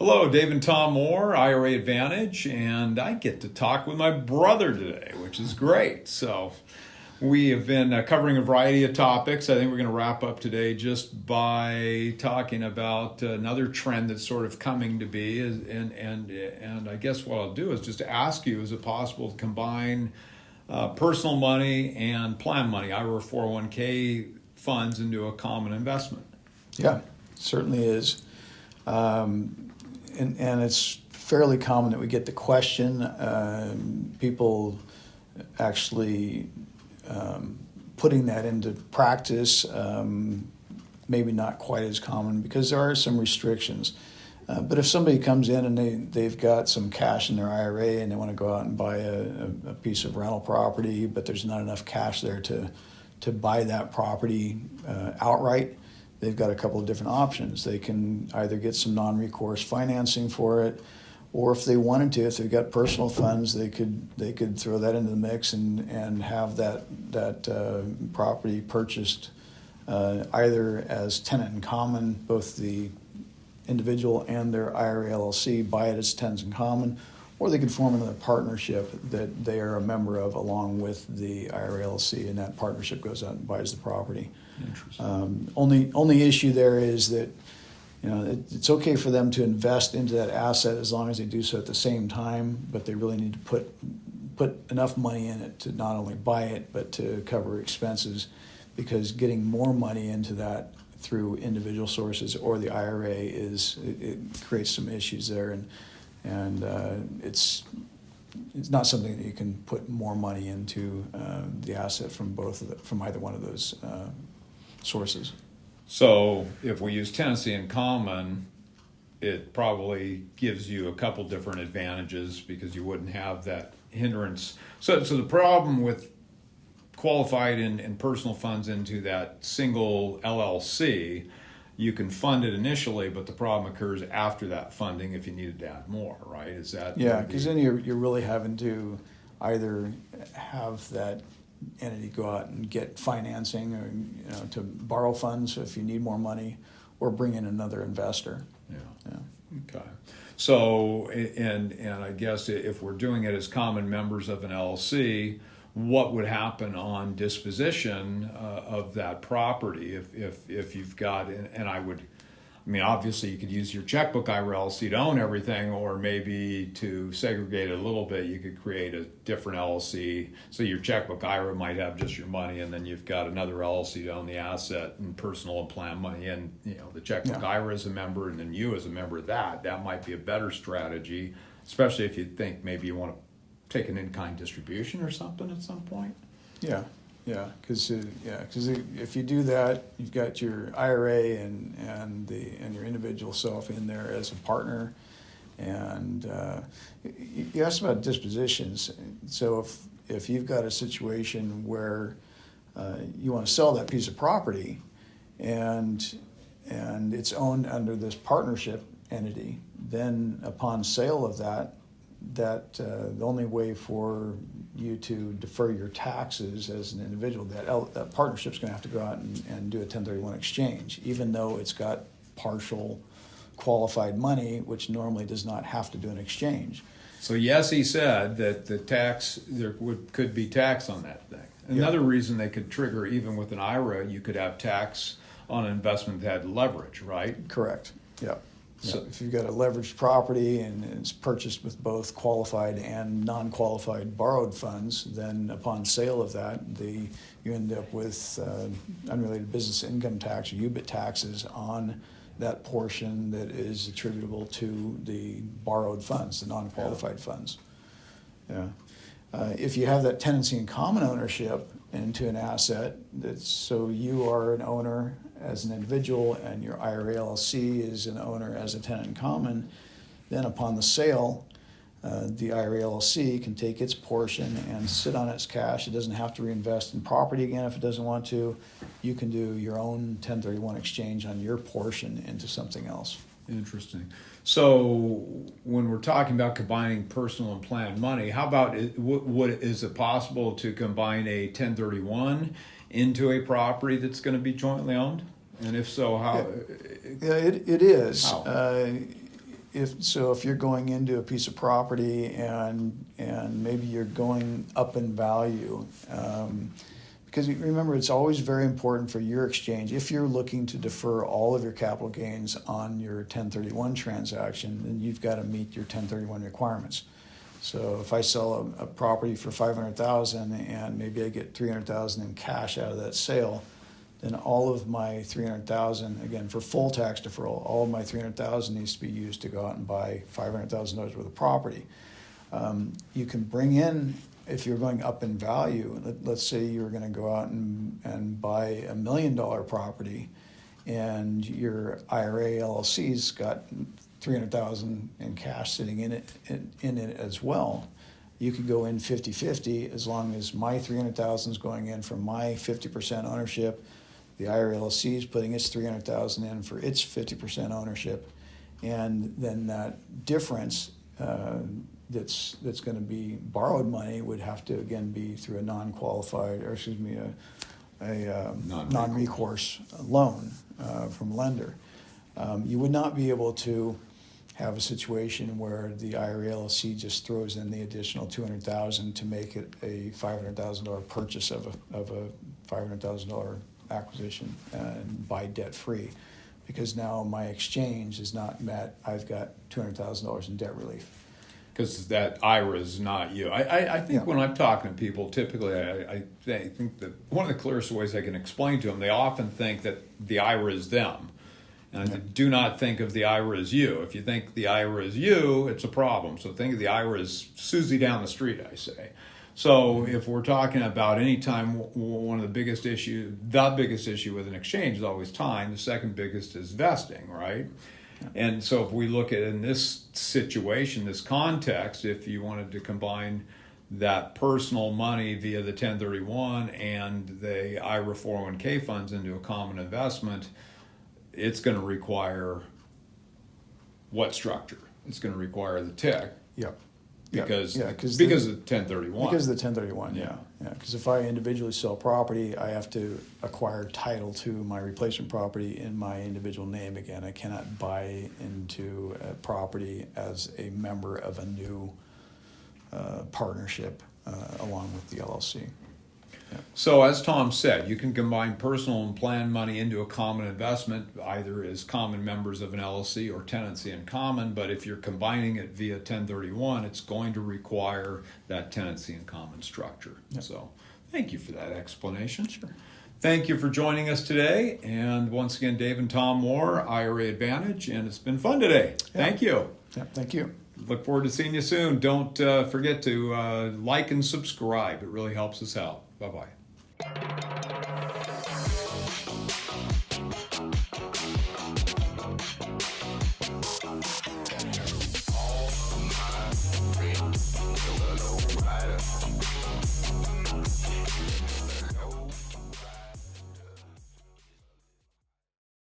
Hello, Dave and Tom Moore, IRA Advantage, and I get to talk with my brother today, which is great. So we have been covering a variety of topics. I think we're going to wrap up today just by talking about another trend that's sort of coming to be. And I guess what I'll do is just ask you, is it possible to combine personal money and plan money, IRA 401k funds, into a common investment? Yeah, certainly is. And it's fairly common that we get the question. People actually putting that into practice, maybe not quite as common because there are some restrictions. But if somebody comes in and they've got some cash in their IRA and they want to go out and buy a piece of rental property, but there's not enough cash there to buy that property outright, they've got a couple of different options. They can either get some non-recourse financing for it, or if they wanted to, if they've got personal funds, they could throw that into the mix and have that property purchased either as tenant in common, both the individual and their IRA LLC buy it as tenants in common, or they could form another partnership that they are a member of along with the IRA LLC, and that partnership goes out and buys the property. Interesting. Only issue there is that it's okay for them to invest into that asset as long as they do so at the same time, but they really need to put enough money in it to not only buy it but to cover expenses, because getting more money into that through individual sources or the IRA it creates some issues there, and it's not something that you can put more money into the asset from either one of those sources. So if we use tenancy in common, it probably gives you a couple different advantages because you wouldn't have that hindrance. So the problem with qualified in personal funds into that single LLC, you can fund it initially, but the problem occurs after that funding if you needed to add more, right? Is that? Yeah, because then you're really having to either have that entity go out and get financing, or to borrow funds if you need more money, or bring in another investor. Yeah. Okay. So, and I guess if we're doing it as common members of an LLC, what would happen on disposition of that property if you've got, obviously you could use your checkbook IRA LLC to own everything, or maybe to segregate it a little bit, you could create a different LLC. So your checkbook IRA might have just your money, and then you've got another LLC to own the asset and personal and plan money. And the checkbook IRA is a member, and then you as a member of that might be a better strategy, especially if you think maybe you want to take an in-kind distribution or something at some point. Yeah, because if you do that, you've got your IRA and your individual self in there as a partner, and you asked about dispositions. So if you've got a situation where you want to sell that piece of property, and it's owned under this partnership entity, then upon sale of that the only way for you to defer your taxes as an individual, that partnership's going to have to go out and do a 1031 exchange, even though it's got partial qualified money, which normally does not have to do an exchange. So yes, he said that could be tax on that thing. Another reason they could trigger, even with an IRA, you could have tax on an investment that had leverage, right? Correct. Yeah. So if you've got a leveraged property and it's purchased with both qualified and non-qualified borrowed funds, then upon sale of that, you end up with unrelated business income tax, or UBIT taxes, on that portion that is attributable to the borrowed funds, the non-qualified funds. Yeah. If you have that tenancy in common ownership into an asset, so you are an owner as an individual and your IRA LLC is an owner as a tenant in common, then upon the sale, the IRA LLC can take its portion and sit on its cash. It doesn't have to reinvest in property again if it doesn't want to. You can do your own 1031 exchange on your portion into something else. Interesting. So when we're talking about combining personal and planned money, how about is it possible to combine a 1031 into a property that's going to be jointly owned? And if so, how? Yeah, it is. How? if you're going into a piece of property and maybe you're going up in value, because remember, it's always very important for your exchange, if you're looking to defer all of your capital gains on your 1031 transaction, then you've got to meet your 1031 requirements. So if I sell a property for $500,000 and maybe I get $300,000 in cash out of that sale, then all of my $300,000, again for full tax deferral, all of my $300,000 needs to be used to go out and buy $500,000 worth of property. You can bring in, if you're going up in value, let's say you're going to go out and buy $1 million property, and your IRA LLC's got $300,000 in cash sitting in it as well. You could go in 50-50 as long as my $300,000 is going in for my 50% ownership. The IRA LLC is putting its $300,000 in for its 50% ownership, and then that difference that's going to be borrowed money would have to again be through a non-recourse loan from a lender. You would not be able to have a situation where the IRA LLC just throws in the additional $200,000 to make it a $500,000 purchase of a $500,000 acquisition and buy debt free, because now my exchange is not met. I've got $200,000 in debt relief. Because that IRA is not you. I think when I'm talking to people, typically I think that one of the clearest ways I can explain to them, they often think that the IRA is them. And I do not think of the IRA as you. If you think the IRA is you, it's a problem. So think of the IRA as Susie down the street, I say. So if we're talking about any time, one of the biggest issue with an exchange is always time. The second biggest is vesting, right? And so if we look at in this situation, this context, if you wanted to combine that personal money via the 1031 and the IRA 401k funds into a common investment, it's going to require what structure? It's going to require the TIC. Yep. Because of the 1031. Because of the 1031, yeah. Because if I individually sell property, I have to acquire title to my replacement property in my individual name again. I cannot buy into a property as a member of a new partnership along with the LLC. Yeah. So as Tom said, you can combine personal and planned money into a common investment, either as common members of an LLC or tenancy in common. But if you're combining it via 1031, it's going to require that tenancy in common structure. Yep. So thank you for that explanation. Sure. Thank you for joining us today. And once again, Dave and Tom Moore, IRA Advantage, and it's been fun today. Yep. Thank you. Yep. Thank you. Look forward to seeing you soon. Don't forget to like and subscribe. It really helps us out. Bye-bye.